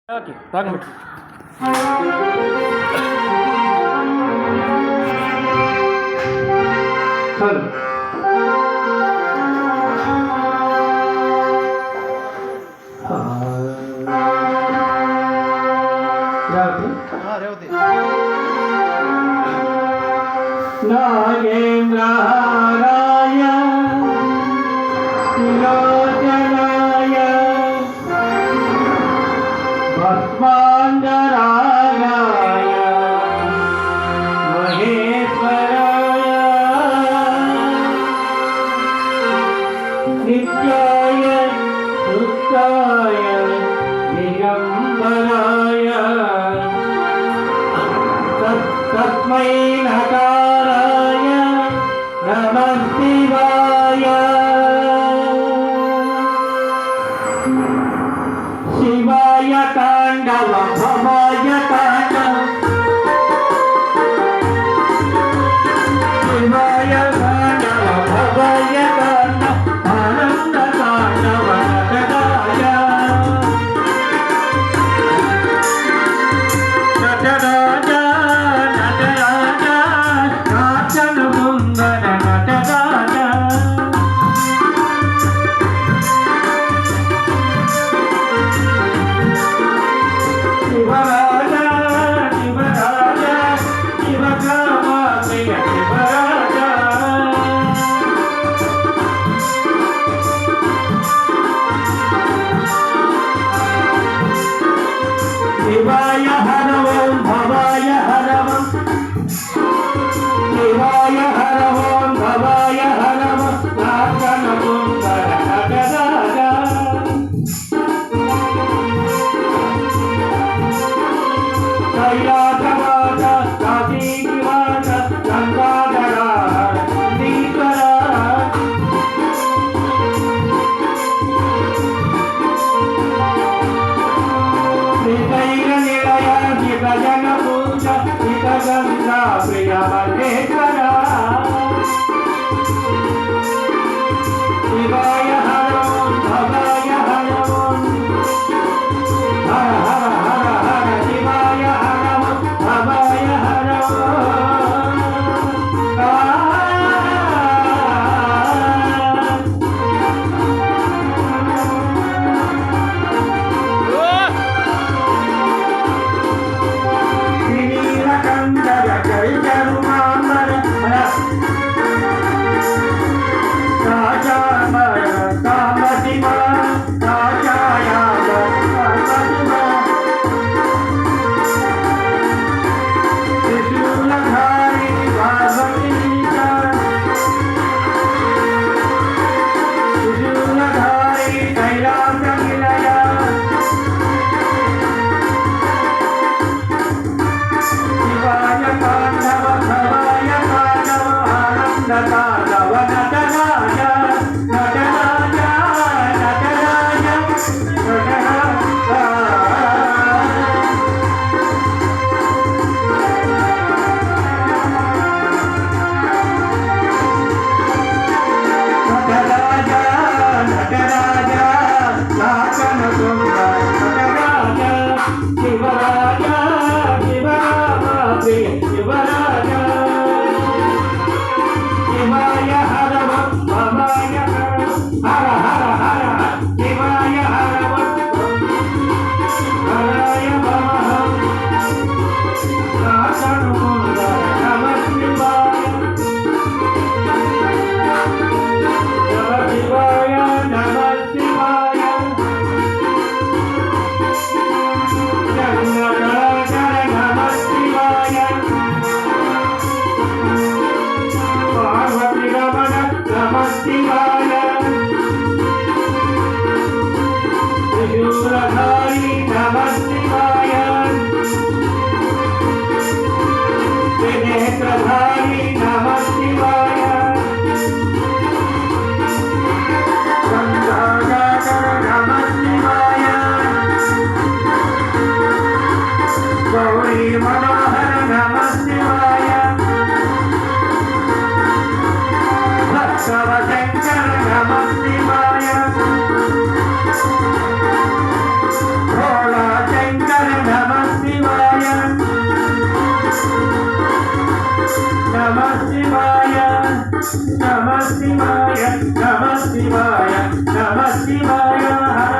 Okay తాగండి. చాలు. రేవతి నాగేంద్రాయ తిలోచనాయ భస్మాంగరాయ మహేశ్వరాయ నిత్యాయ సుత్తాయ దిగంబరాయ తస్మై నకారాయ నమః శివాయ. శివాయ తాండవ భవాయ తాండవ శివాయ తాండవ భవాయ తాండవ ఆనంద తాండవ నటరాయ నటరాజ నటరాజ నాచన ముందర నటరాజ. శివరాజ శివరాజ శివకామాయ శివరాజ. శివాయ హర ఓం భవాయ హర ఓం శివాయ హర ఓం భవాయ హర ఓం నాచన ముందర నటరాజ. కైలాసవాస కాశీనివాస గంగాధర శ్రీకర. శ్రీశైల నిలయ విభజన పూజ హితగంగా ప్రియ మల్లేశ్వర. శివాయ హర ఓం భవాయ హర ఓం హర హర హర హర శివాయ హర ఓం భవాయ హర ఓం. నీలకంఠర కరికరుమాంబర నమ శివాయ నమ శివాయ నమ శివాయ హర